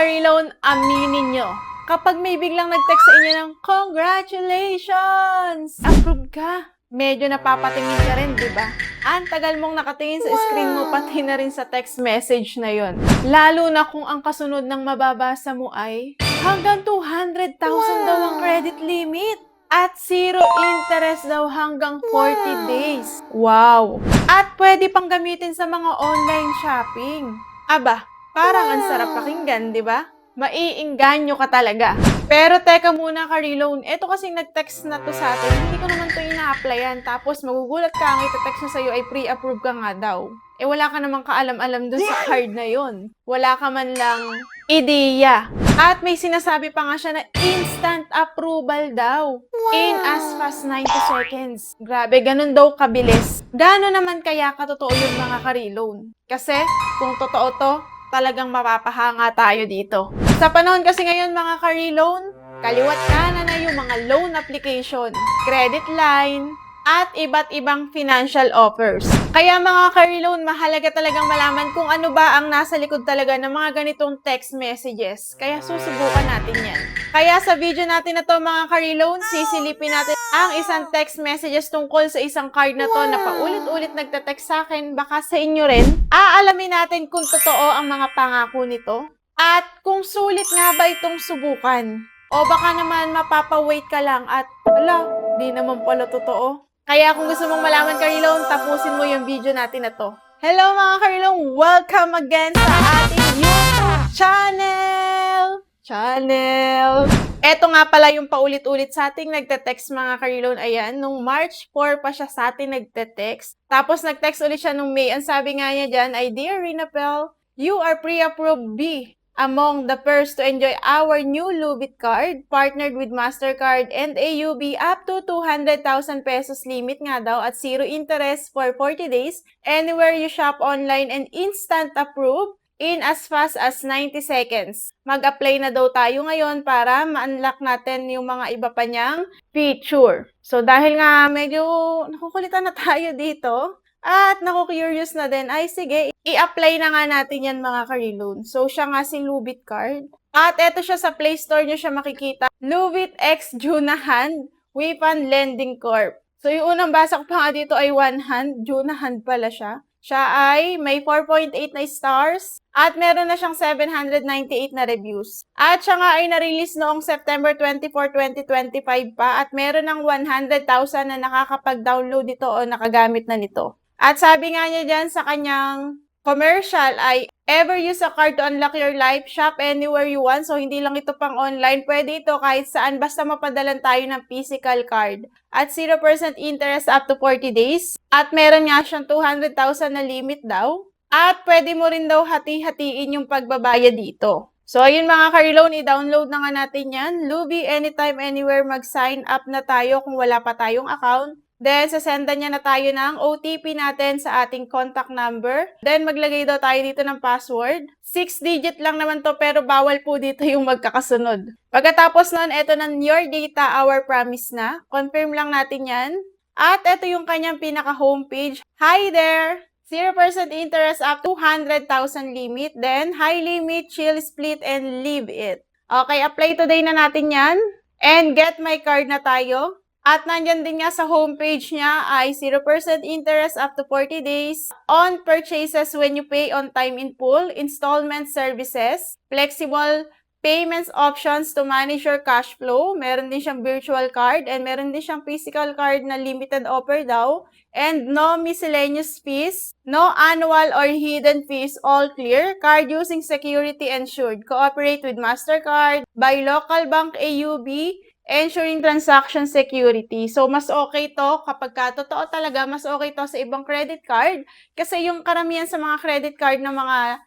ka-reloan, aminin nyo, kapag may biglang nag-text sa inyo ng congratulations! Approve ka. Medyo napapatingin ka rin, di ba? Ang tagal mong nakatingin sa screen mo, pati na rin sa text message na yon. Lalo na kung ang kasunod ng mababasa mo ay hanggang 200,000 daw ang credit limit. At zero interest daw hanggang 40 days. Wow! At pwede pang gamitin sa mga online shopping. Aba, parang ang sarap pakinggan, di ba? Maiinganyo ka talaga. Pero teka muna ka-reloan, eto kasing nag-text na to sa atin, hindi ko naman to ina-applyan. Tapos magugulat ka, ang itetext na sa'yo ay pre-approve ka nga daw. Eh wala ka namang kaalam-alam dun sa card na yon. Wala ka man lang ideya. At may sinasabi pa nga siya na instant approval daw. In as fast 90 seconds. Grabe, ganun daw kabilis. Gano'n naman kaya katotoo yung mga ka-reloan? Kasi kung totoo to, talagang mapapahanga tayo dito. Sa panahon kasi ngayon mga ka-reloan, kaliwat kanan na yung mga loan application, credit line, at iba't ibang financial offers. Kaya mga ka-reloan, mahalaga talagang malaman kung ano ba ang nasa likod talaga ng mga ganitong text messages. Kaya susubukan natin yan. Kaya sa video natin na to mga ka-reloan, sisilipin natin ang isang text messages tungkol sa isang card na to na paulit-ulit nagte-text sa akin, baka sa inyo rin. Aalamin natin kung totoo ang mga pangako nito at kung sulit nga ba itong subukan. O baka naman mapapawait ka lang at ala, di naman pala totoo. Kaya kung gusto mong malaman ka-reloan, tapusin mo yung video natin na to. Hello mga ka-reloan! Welcome again sa ating YouTube channel! Eto nga pala yung paulit-ulit sa ating nagte-text mga ka-reloan. Ayan, nung March 4 pa siya sa ating nagte-text. Tapos nag-text ulit siya nung May. Ang sabi nga niya dyan ay, Dear Rinapel, you are pre-approved B among the first to enjoy our new Lubit card, partnered with MasterCard and AUB up to 200,000 pesos limit nga daw at zero interest for 40 days, anywhere you shop online and instant approve in as fast as 90 seconds. Mag-apply na daw tayo ngayon para ma-unlock natin yung mga iba pa niyang feature. So dahil nga medyo nakukulitan na tayo dito, at naku-curious na din, ay sige, i-apply na nga natin yan mga ka-reloan. So, siya nga si Lubit Card. At eto siya sa Play Store nyo siya makikita. Lubit X Junahan Weapon Lending Corp. So, yung unang basa ko pa nga dito ay one hand. Junahan pala siya. Siya ay may 4.8 na stars at meron na siyang 798 na reviews. At siya nga ay na-release noong September 24, 2025 pa at meron ng 100,000 na nakakapag-download nito o nakagamit na nito. At sabi nga niya dyan sa kanyang commercial ay, ever use a card to unlock your life, shop anywhere you want. So, hindi lang ito pang online. Pwede ito kahit saan, basta mapadalan tayo ng physical card. At 0% interest up to 40 days. At meron nga siyang 200,000 na limit daw. At pwede mo rin daw hati-hatiin yung pagbabayad dito. So, ayun mga ka-reloan, i-download na nga natin yan. Lubi, anytime, anywhere, mag-sign up na tayo kung wala pa tayong account. Then, sasendan niya na tayo ng OTP natin sa ating contact number. Then, maglagay daw tayo dito ng password. 6-digit lang naman to, pero bawal po dito yung magkakasunod. Pagkatapos nun, eto na your data, our promise na. Confirm lang natin yan. At eto yung kanyang pinaka-homepage. Hi there! 0% interest up to 200,000 limit. Then, high limit, chill, split, and leave it. Okay, apply today na natin yan. And get my card na tayo. At nandyan din nga sa homepage niya ay 0% interest up to 40 days on purchases when you pay on time in full, installment services, flexible payments options to manage your cash flow. Meron din siyang virtual card and meron din siyang physical card na limited offer daw. And no miscellaneous fees, no annual or hidden fees, all clear. Card using security ensured. Cooperate with MasterCard, by local bank AUB, ensuring transaction security. So, mas okay to kapag totoo talaga, mas okay to sa ibang credit card. Kasi yung karamihan sa mga credit card ng mga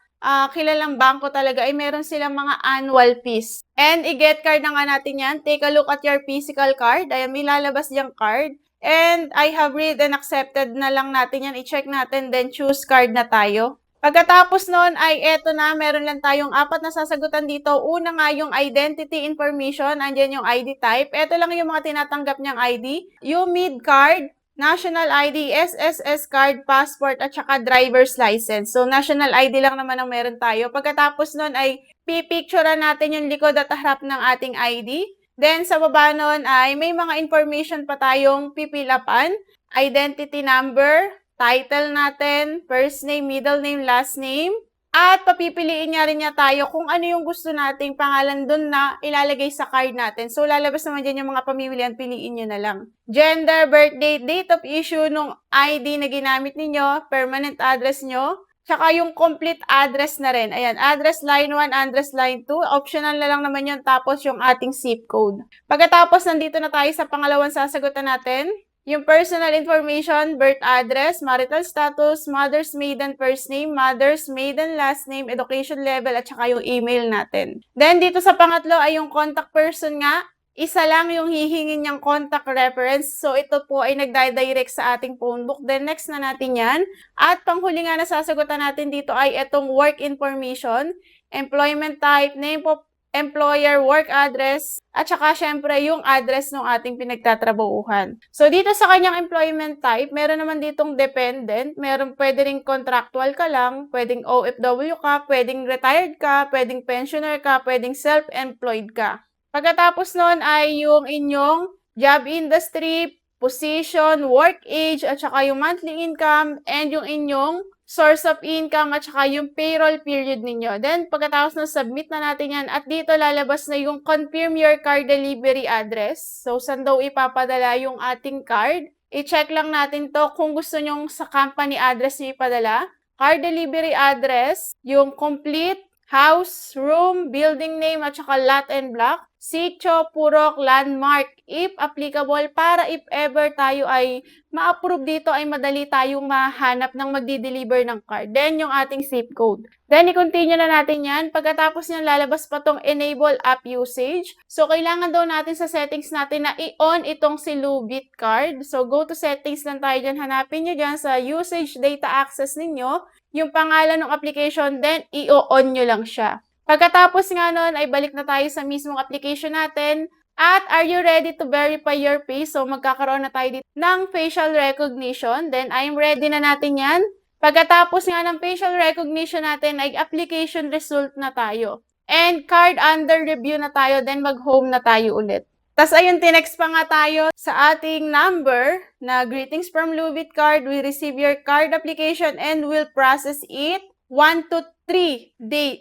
kilalang bangko talaga ay meron silang mga annual fees. And i-get card na nga natin yan. Take a look at your physical card. Ayan, may lalabas diyang card. And I have read and accepted na lang natin yan. I-check natin, then choose card na tayo. Pagkatapos nun ay eto na, meron lang tayong 4 na sasagutan dito. Una nga yung identity information, andyan yung ID type. Eto lang yung mga tinatanggap niyang ID. Yung mid card, national ID, SSS card, passport, at saka driver's license. So, national ID lang naman ang meron tayo. Pagkatapos nun ay pipicturean natin yung likod at harap ng ating ID. Then, sa baba nun ay may mga information pa tayong pipilapan. Identity number, title natin, first name, middle name, last name. At papipiliin nga rin niya tayo kung ano yung gusto nating pangalan dun na ilalagay sa card natin. So, lalabas naman dyan yung mga pamimilian, piliin nyo na lang. Gender, birth date, date of issue nung ID na ginamit ninyo, permanent address nyo, tsaka yung complete address na rin. Ayan, address line 1, address line 2. Optional na lang naman yun, tapos yung ating zip code. Pagkatapos, nandito na tayo sa pangalawang sasagutan natin. Yung personal information, birth address, marital status, mother's maiden first name, mother's maiden last name, education level, at saka yung email natin. Then, dito sa pangatlo ay yung contact person nga. Isa lang yung hihingin niyang contact reference. So, ito po ay nagdi-direct sa ating phone book. Then, next na natin yan. At panghuli nga na sasagutan natin dito ay itong work information, employment type, name of employer, work address, at saka syempre yung address ng ating pinagtatrabahuhan. So, dito sa kanyang employment type, meron naman ditong dependent, meron pwede ring contractual ka lang, pwedeng OFW ka, pwedeng retired ka, pwedeng pensioner ka, pwedeng self-employed ka. Pagkatapos nun ay yung inyong job industry, position, work age, at saka yung monthly income, and yung inyong source of income, at saka yung payroll period ninyo. Then, pagkatapos na submit na natin yan, at dito lalabas na yung confirm your card delivery address. So, saan daw ipapadala yung ating card? I-check lang natin to kung gusto nyong sa company address nyo ipadala. Card delivery address, yung complete house, room, building name, at saka lot and block, sitio, purok, landmark, if applicable, para if ever tayo ay ma-approve dito ay madali tayong mahanap ng magdi-deliver ng card. Then, yung ating zip code. Then, i-continue na natin yan. Pagkatapos nyan, lalabas pa tong enable app usage. So, kailangan daw natin sa settings natin na i-on itong si Lubit card. So, go to settings lang tayo dyan. Hanapin nyo dyan sa usage data access ninyo, yung pangalan ng application, then i-on nyo lang siya. Pagkatapos nga nun, ay balik na tayo sa mismong application natin. At are you ready to verify your face? So, magkakaroon na tayo dito ng facial recognition. Then, I'm ready na natin yan. Pagkatapos nga ng facial recognition natin, ay application result na tayo. And card under review na tayo. Then, mag-home na tayo ulit. Tapos, ayun, tinext pa nga tayo sa ating number na greetings from Lubit Card. We receive your card application and will process it 1 to 3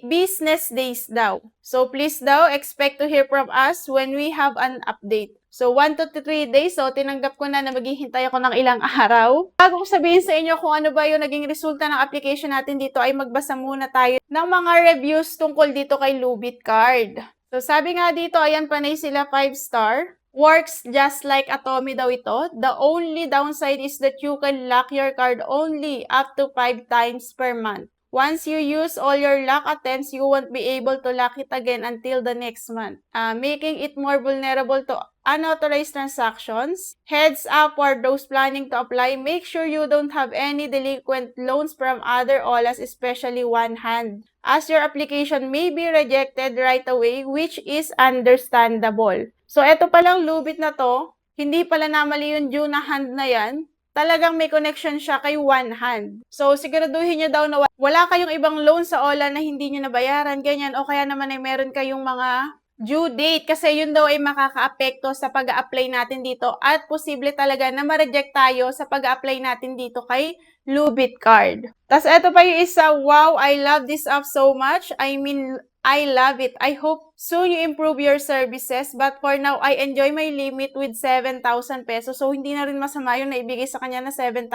business days daw. So, please daw, expect to hear from us when we have an update. So, 1 to 3 days. So, tinanggap ko na maghihintay ako ng ilang araw. Bago ko sabihin sa inyo kung ano ba yung naging resulta ng application natin dito, ay magbasa muna tayo ng mga reviews tungkol dito kay Lubit Card. So, sabi nga dito, ayan, panay sila 5-star. Works just like Atomy daw ito. The only downside is that you can lock your card only up to 5 times per month. Once you use all your lock attempts, you won't be able to lock it again until the next month, making it more vulnerable to unauthorized transactions. Heads up for those planning to apply, make sure you don't have any delinquent loans from other OLAs, especially one hand, as your application may be rejected right away, which is understandable. So, eto palang Lubit na to, hindi pala namali yung due na hand na yan. Talagang may connection siya kay one hand. So, siguraduhin nyo daw na wala kayong ibang loan sa OLA na hindi nyo nabayaran, ganyan, o kaya naman ay meron kayong mga due date kasi yun daw ay makaka-apekto sa pag-a-apply natin dito at posible talaga na ma-reject tayo sa pag-a-apply natin dito kay Lubit Card. Tapos, eto pa yung isa, wow, I love this app so much. I mean, I love it. I hope soon you improve your services, but for now, I enjoy my limit with 7,000 pesos. So, hindi na rin masama yung naibigay sa kanya na 7,000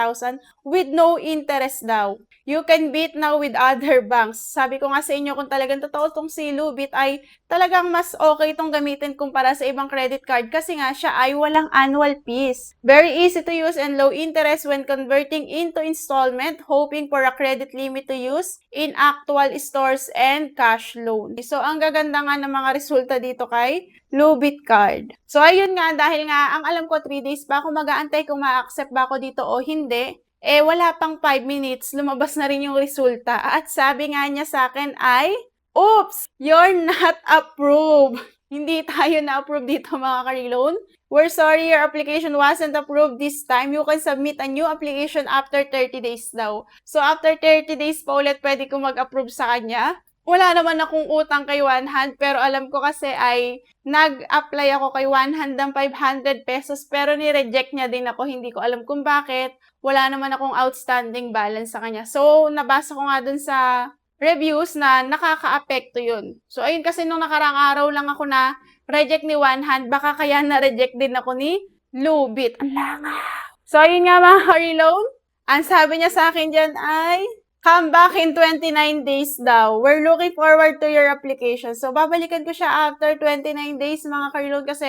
with no interest daw. You can beat now with other banks. Sabi ko nga sa inyo, kung talagang totoo tong si Lubit ay talagang mas okay itong gamitin kumpara sa ibang credit card kasi nga siya ay walang annual fees. Very easy to use and low interest when converting into installment, hoping for a credit limit to use in actual stores and cash loan. So, ang gaganda nga ng mga resulta dito kay Lubit Card. So, ayun nga, dahil nga, ang alam ko 3 days pa ako mag-aantay kung ma-accept ba ako dito o hindi. Wala pang 5 minutes, lumabas na rin yung resulta. At sabi nga niya sa akin ay, oops, you're not approved. Hindi tayo na-approve dito mga ka-reloan. We're sorry, your application wasn't approved this time. You can submit a new application after 30 days daw. So, after 30 days pa ulit, pwede ko mag-approve sa kanya. wala naman akong utang kay One Hand, pero alam ko kasi ay nag-apply ako kay One Hand ng 500 pesos pero ni-reject niya din ako. Hindi ko alam kung bakit. Wala naman akong outstanding balance sa kanya. So, nabasa ko nga dun sa reviews na nakakaapekto yun. So, ayun kasi nung nakarang araw lang ako na reject ni One Hand, baka kaya na-reject din ako ni Lubit. Ang langaw. So, ayun nga mga ka-reload. Ang sabi niya sa akin dyan ay, come back in 29 days daw. We're looking forward to your application. So, babalikan ko siya after 29 days, mga ka-reload, kasi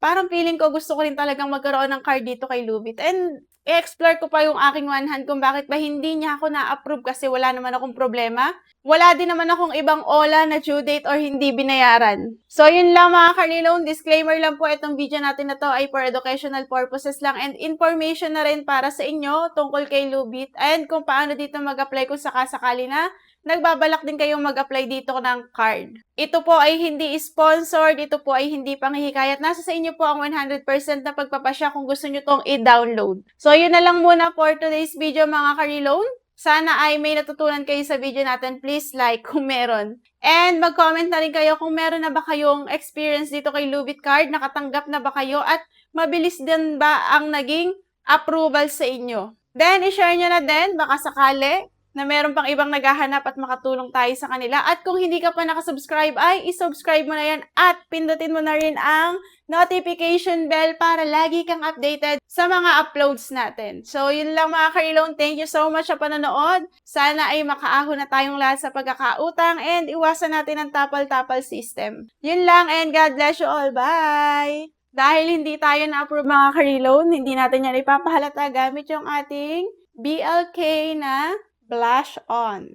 parang feeling ko gusto ko rin talagang magkaroon ng card dito kay Lubit. And i-explore ko pa yung aking One Hand kung bakit ba hindi niya ako na-approve kasi wala naman akong problema. Wala din naman akong ibang OLA na due date or hindi binayaran. So, yun lang mga ka-reload. Disclaimer lang po, itong video natin na to ay for educational purposes lang and information na rin para sa inyo tungkol kay Lubit and kung paano dito mag-apply kung sakasakali na nagbabalak din kayong mag-apply dito ng card. Ito po ay hindi sponsored, ito po ay hindi panghihikayat. Nasa sa inyo po ang 100% na pagpapasya kung gusto nyo tong i-download. So, yun na lang muna for today's video mga ka-reload. Sana ay may natutunan kayo sa video natin. Please like kung meron. And mag-comment na rin kayo kung meron na ba kayong experience dito kay Lubit Card, nakatanggap na ba kayo, at mabilis din ba ang naging approval sa inyo. Then, i-share nyo na din, baka sakali, na meron pang ibang naghahanap at makatulong tayo sa kanila. At kung hindi ka pa nakasubscribe, ay isubscribe mo na yan at pindutin mo na rin ang notification bell para lagi kang updated sa mga uploads natin. So, yun lang mga ka-reload. Thank you so much sa panonood. Sana ay makaahon na tayong lahat sa pagkakautang and iwasan natin ang tapal-tapal system. Yun lang and God bless you all. Bye! Dahil hindi tayo na-approve mga ka-reload, hindi natin yan ipapahalata gamit yung ating BLK na Blush On.